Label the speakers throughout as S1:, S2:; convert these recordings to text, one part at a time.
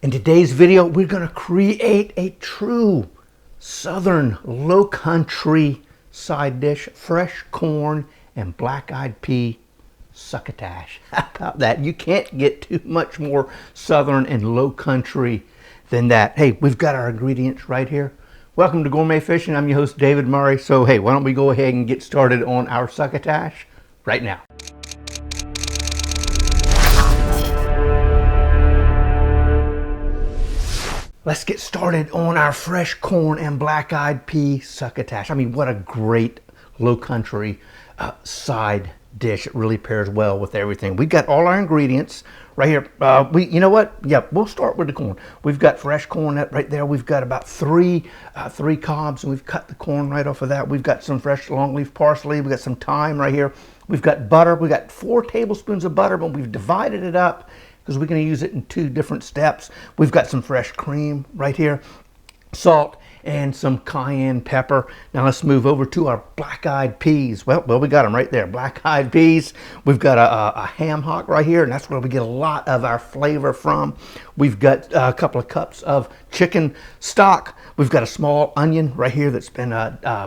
S1: In today's video, we're going to create a true Southern Lowcountry side dish, fresh corn and black-eyed pea succotash. How about that? You can't get too much more Southern and Lowcountry than that. Hey, we've got our ingredients right here. Welcome to Gourmet Fishing. I'm your host, David Murray. So, hey, why don't we go ahead and get started on our succotash right now. Let's get started on our fresh corn and black-eyed pea succotash. I mean, what a great Lowcountry side dish. It really pairs well with everything. We've got all our ingredients right here. You know what? Yeah, we'll start with the corn. We've got fresh corn right there. We've got about three cobs, and we've cut the corn right off of that. We've got some fresh longleaf parsley. We've got some thyme right here. We've got butter. We've got 4 tablespoons of butter, but we've divided it up because we're going to use it in 2 different steps. We've got some fresh cream right here, salt, and some cayenne pepper. Now let's move over to our black-eyed peas. Well, we got them right there, black-eyed peas. We've got a ham hock right here, and that's where we get a lot of our flavor from. We've got a couple of cups of chicken stock. We've got a small onion right here that's been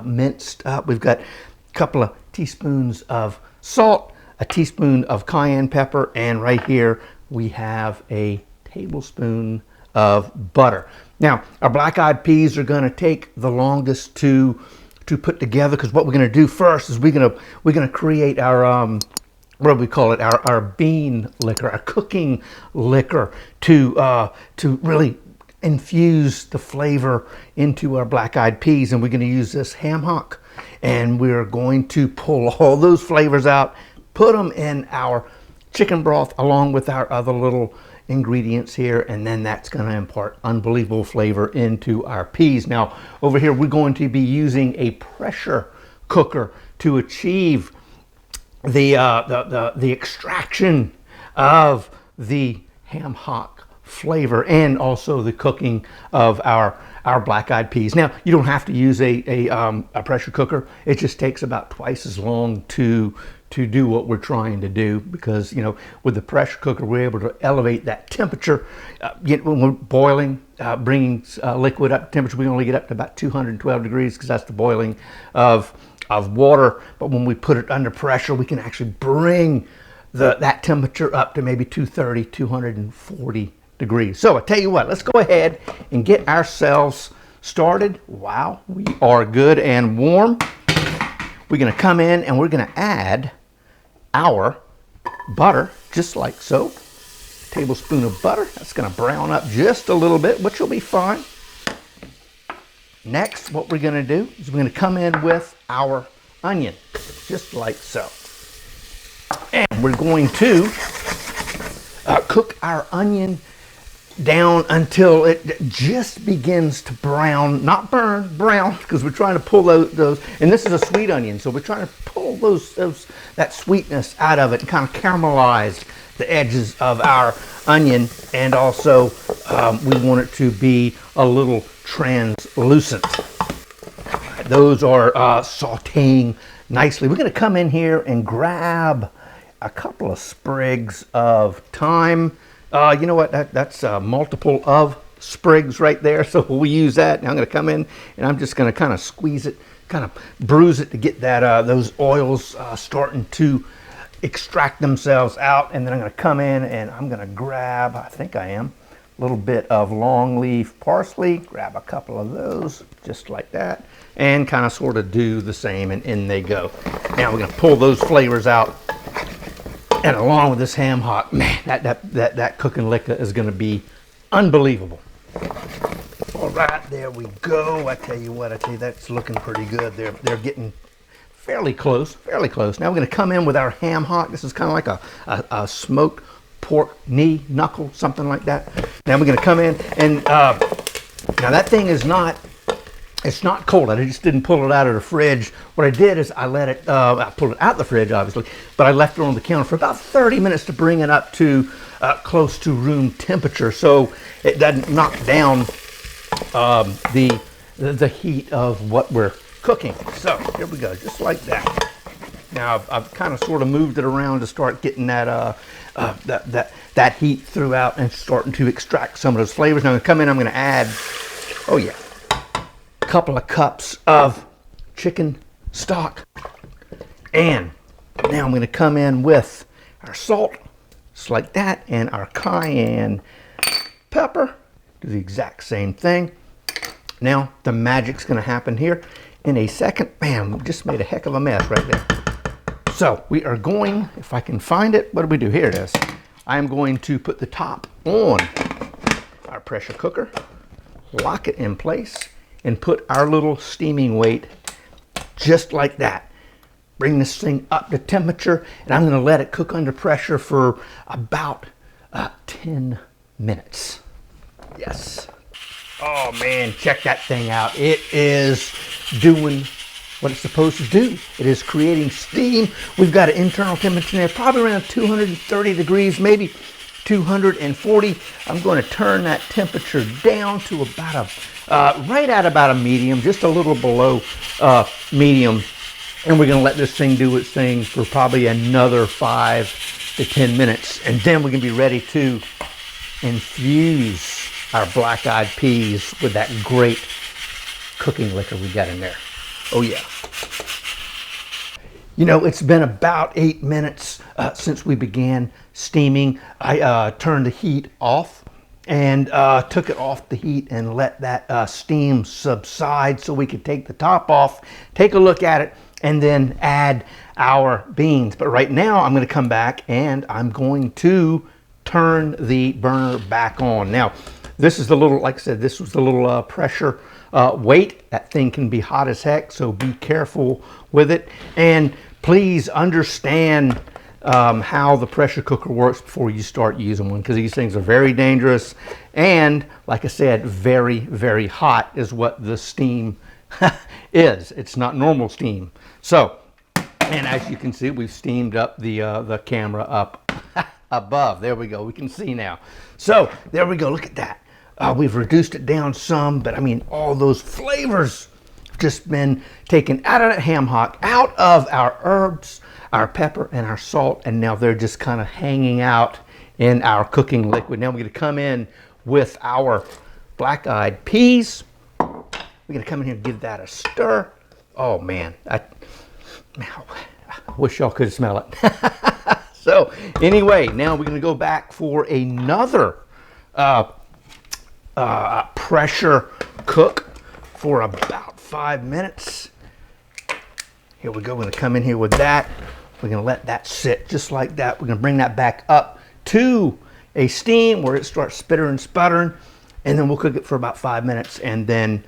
S1: minced up. We've got a couple of teaspoons of salt, a teaspoon of cayenne pepper, and right here we have a tablespoon of butter. Now, our black-eyed peas are going to take the longest to put together, because what we're going to do first is we're going to create our what do we call it? Our bean liquor, our cooking liquor to really infuse the flavor into our black-eyed peas, and we're going to use this ham hock, and we're going to pull all those flavors out, put them in our chicken broth along with our other little ingredients here, and then that's going to impart unbelievable flavor into our peas. Now, over here we're going to be using a pressure cooker to achieve the extraction of the ham hock flavor and also the cooking of our black-eyed peas. Now, you don't have to use a pressure cooker. It just takes about twice as long to do what we're trying to do, because, you know, with the pressure cooker we're able to elevate that temperature. When we're boiling, bringing liquid up to temperature, we only get up to about 212 degrees because that's the boiling of water. But when we put it under pressure, we can actually bring that temperature up to maybe 230, 240 degrees. So I tell you what, let's go ahead and get ourselves started. Wow, we are good and warm. We're going to come in and we're going to add our butter, just like so. A tablespoon of butter. That's going to brown up just a little bit, which will be fine. Next, what we're going to do is we're going to come in with our onion, just like so. And we're going to cook our onion down until it just begins to brown, not burn, brown, because we're trying to pull those, and this is a sweet onion, so we're trying to pull that sweetness out of it and kind of caramelize the edges of our onion, and also we want it to be a little translucent. Those are sauteing nicely. We're going to come in here and grab a couple of sprigs of thyme. You know what, that's multiple of sprigs right there, so we'll use that. Now I'm going to come in and I'm just going to kind of squeeze it, kind of bruise it to get that those oils starting to extract themselves out. And then I'm going to come in and I'm going to grab, I think I am, a little bit of longleaf parsley, grab a couple of those just like that, and kind of sort of do the same, and in they go. Now we're going to pull those flavors out. And along with this ham hock, man, that cooking liquor is going to be unbelievable. All right, there we go. I tell you, that's looking pretty good. They're getting fairly close. Now we're going to come in with our ham hock. This is kind of like a smoked pork knee, knuckle, something like that. Now we're going to come in and now that thing is not. It's not cold. I just didn't pull it out of the fridge. What I did is I let it, I pulled it out of the fridge, obviously, but I left it on the counter for about 30 minutes to bring it up to close to room temperature, so it doesn't knock down the heat of what we're cooking. So here we go, just like that. Now I've kind of sort of moved it around to start getting that that heat throughout and starting to extract some of those flavors. Now I'm gonna come in, I'm gonna add, oh yeah, a couple of cups of chicken stock. And now I'm gonna come in with our salt, just like that, and our cayenne pepper. Do the exact same thing. Now the magic's gonna happen here in a second. Bam, just made a heck of a mess right there. So we are going, if I can find it, what do we do? Here it is. I am going to put the top on our pressure cooker, lock it in place, and put our little steaming weight just like that. Bring this thing up to temperature, and I'm gonna let it cook under pressure for about 10 minutes. Yes. Oh man, check that thing out. It is doing what it's supposed to do. It is creating steam. We've got an internal temperature there, probably around 230 degrees, maybe 240. I'm going to turn that temperature down to about right at about a medium, just a little below medium. And we're going to let this thing do its thing for probably another 5 to 10 minutes. And then we're going to be ready to infuse our black-eyed peas with that great cooking liquor we got in there. Oh yeah. You know, it's been about 8 minutes since we began steaming. I turned the heat off and took it off the heat and let that steam subside so we could take the top off, take a look at it, and then add our beans. But right now I'm going to come back and I'm going to turn the burner back on. Now, this is the little, like I said, this was the little pressure weight. That thing can be hot as heck, so be careful with it. And please understand how the pressure cooker works before you start using one, because these things are very dangerous. And like I said, very, very hot is what the steam is. It's not normal steam. So, and as you can see, we've steamed up the camera up above. There we go. We can see now. So there we go. Look at that. We've reduced it down some, but I mean, all those flavors have just been taken out of that ham hock, out of our herbs, our pepper, and our salt, and now they're just kind of hanging out in our cooking liquid. Now we're going to come in with our black-eyed peas. We're going to come in here and give that a stir. Oh man, I wish y'all could smell it. So anyway, now we're going to go back for another pressure cook for about 5 minutes. Here we go. We're going to come in here with that. We're going to let that sit just like that. We're going to bring that back up to a steam where it starts spittering and sputtering, and then we'll cook it for about 5 minutes, and then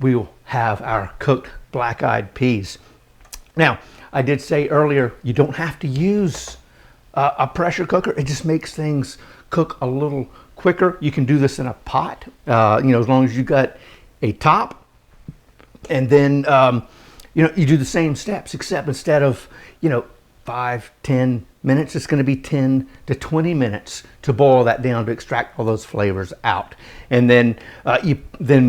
S1: we'll have our cooked black-eyed peas. Now, I did say earlier, you don't have to use a pressure cooker. It just makes things cook a little quicker. You can do this in a pot, you know, as long as you got a top. And then, you know, you do the same steps, except instead of, you know, 5-10 minutes, it's going to be 10 to 20 minutes to boil that down to extract all those flavors out. And then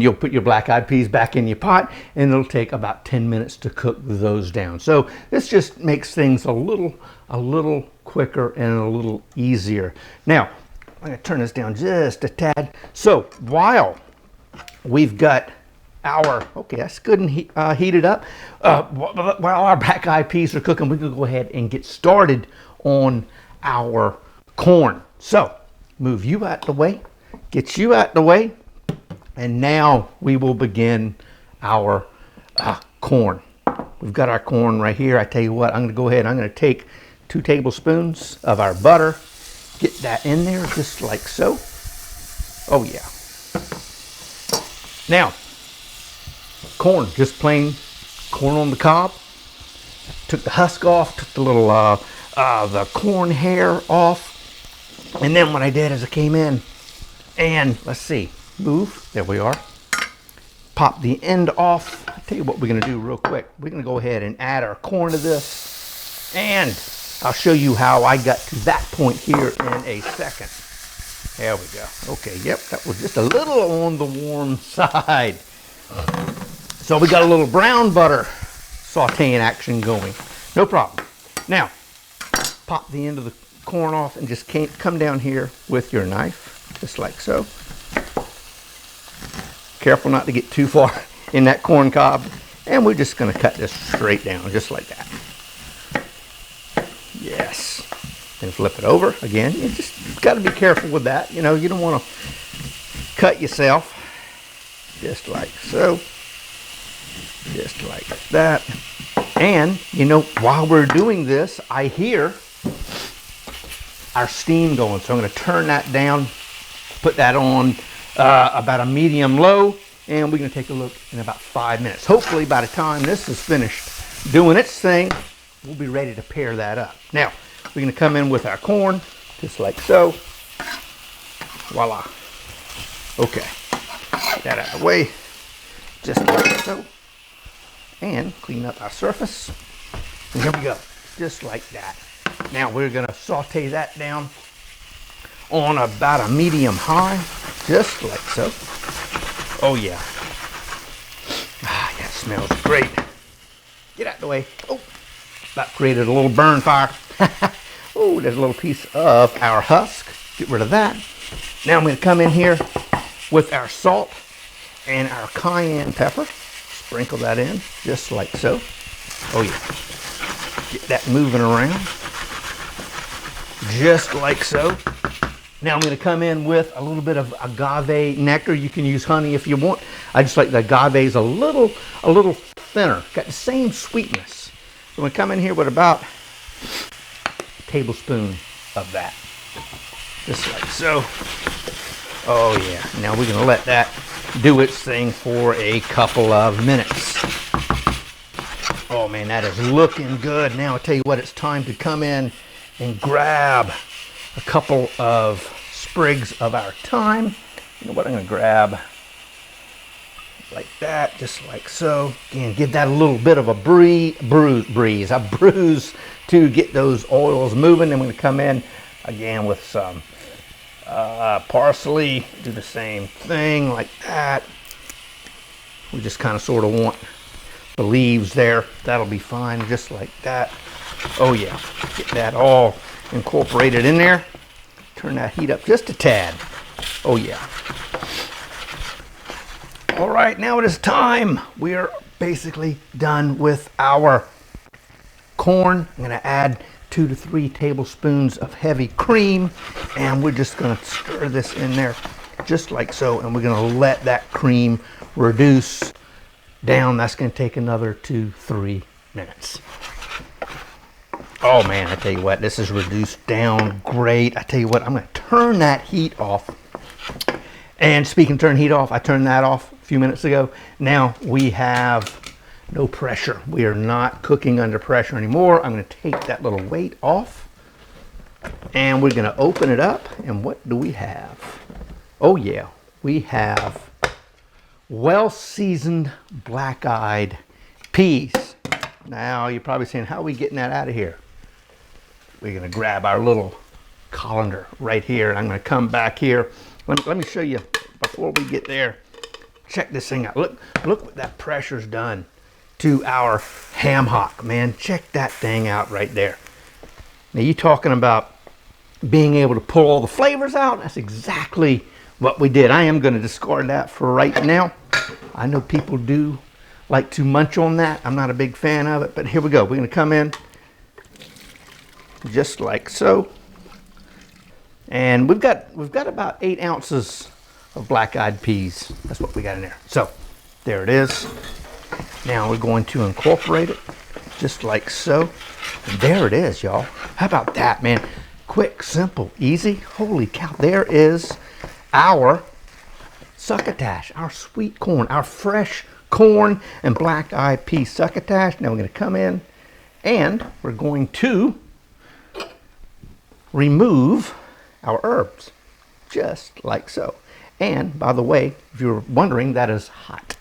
S1: you'll put your black-eyed peas back in your pot, and it'll take about 10 minutes to cook those down. So this just makes things a little quicker and a little easier. Now, I'm going to turn this down just a tad. So while we've got our, okay, that's good and heated up. While our black-eyed peas are cooking, we can go ahead and get started on our corn. So move you out the way, get you out the way, and now we will begin our corn. We've got our corn right here. I tell you what, I'm going to go ahead, I'm going to take 2 tablespoons of our butter, get that in there just like so. Oh yeah. Now, corn, just plain corn on the cob. Took the husk off, took the little the corn hair off, and then what I did is I came in and let's see, move. There we are. Pop the end off. I'll tell you what we're going to do real quick. We're going to go ahead and add our corn to this, and I'll show you how I got to that point here in a second. There we go. Okay, yep, that was just a little on the warm side. So we got a little brown butter sauteing action going. No problem. Now, pop the end of the corn off and just come down here with your knife, just like so. Careful not to get too far in that corn cob. And we're just going to cut this straight down, just like that. Yes. Then flip it over again. You just got to be careful with that. You know, you don't want to cut yourself. Just like so. Just like that. And, you know, while we're doing this, I hear our steam going. So I'm going to turn that down, put that on about a medium low, and we're going to take a look in about 5 minutes. Hopefully by the time this is finished doing its thing, we'll be ready to pair that up. Now, we're going to come in with our corn, just like so. Voila. Okay. Get that out of the way, just like so. And clean up our surface. And here we go, just like that. Now we're going to saute that down on about a medium high, just like so. Oh yeah. Ah, that smells great. Get out of the way. Oh, that created a little burn fire. Oh, there's a little piece of our husk. Get rid of that. Now I'm going to come in here with our salt and our cayenne pepper. Sprinkle that in, just like so. Oh yeah. Get that moving around. Just like so. Now I'm going to come in with a little bit of agave nectar. You can use honey if you want. I just like the agave's a little thinner. Got the same sweetness. So I'm going to come in here with about a tablespoon of that. Just like so. Oh yeah. Now we're going to let that do its thing for a couple of minutes. Oh man, that is looking good. Now I'll tell you what, it's time to come in and grab a couple of sprigs of our thyme. You know what, I'm going to grab like that, just like so. Again, give that a little bit of a bruise to get those oils moving. I'm going to come in again with some parsley, do the same thing like that. We just kind of sort of want the leaves there. That'll be fine, just like that. Oh yeah, get that all incorporated in there. Turn that heat up just a tad. Oh yeah. All right, now it is time. We are basically done with our corn. I'm going to add 2 to 3 tablespoons of heavy cream, and we're just going to stir this in there just like so, and we're going to let that cream reduce down. That's going to take another 2-3 minutes. Oh man, I tell you what, this is reduced down great. I tell you what, I'm going to turn that heat off. And speaking of turn heat off, I turned that off a few minutes ago. Now we have no pressure. We are not cooking under pressure anymore. I'm going to take that little weight off, and we're going to open it up. And what do we have? Oh yeah, we have well-seasoned black-eyed peas. Now you're probably saying, how are we getting that out of here? We're going to grab our little colander right here, and I'm going to come back here. Let me show you before we get there. Check this thing out. Look what that pressure's done to our ham hock, man. Check that thing out right there. Now you talking about being able to pull all the flavors out? That's exactly what we did. I am going to discard that for right now. I know people do like to munch on that. I'm not a big fan of it, but here we go. We're going to come in just like so. And we've got about 8 ounces of black-eyed peas. That's what we got in there. So there it is. Now we're going to incorporate it just like so. And there it is, y'all. How about that, man? Quick, simple, easy. Holy cow. There is our succotash, our sweet corn, our fresh corn and black-eyed pea succotash. Now we're going to come in and we're going to remove our herbs, just like so. And by the way, if you're wondering, that is hot.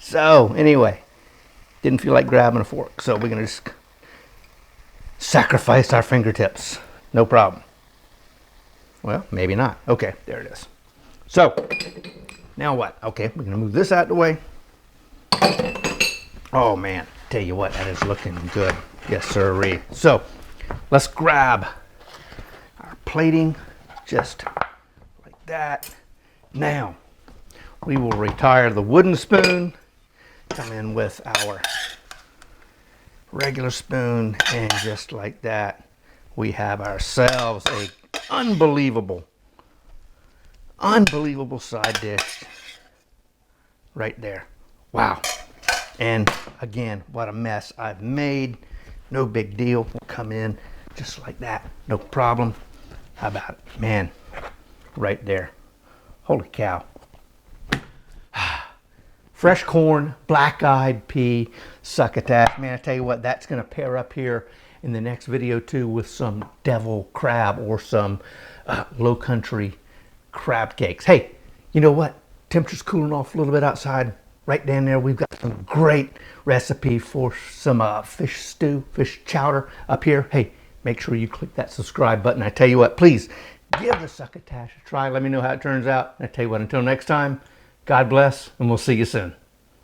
S1: So anyway, didn't feel like grabbing a fork, so we're gonna just sacrifice our fingertips. No problem. Well, maybe not. Okay, there it is. So now what? Okay, we're gonna move this out of the way. Oh man, tell you what, that is looking good. Yes, sirree. So let's grab our plating just like that. Now we will retire the wooden spoon, come in with our regular spoon, and just like that, we have ourselves a unbelievable side dish right there. Wow. And again, what a mess I've made. No big deal. We'll come in just like that. No problem. How about it? Man, right there. Holy cow. Fresh corn, black-eyed pea, succotash. Man, I tell you what, that's going to pair up here in the next video too with some devil crab or some low country crab cakes. Hey, you know what? Temperature's cooling off a little bit outside. Right down there, we've got some great recipe for some fish stew, fish chowder up here. Hey, make sure you click that subscribe button. I tell you what, please give the succotash a try. Let me know how it turns out. And I tell you what, until next time, God bless, and we'll see you soon.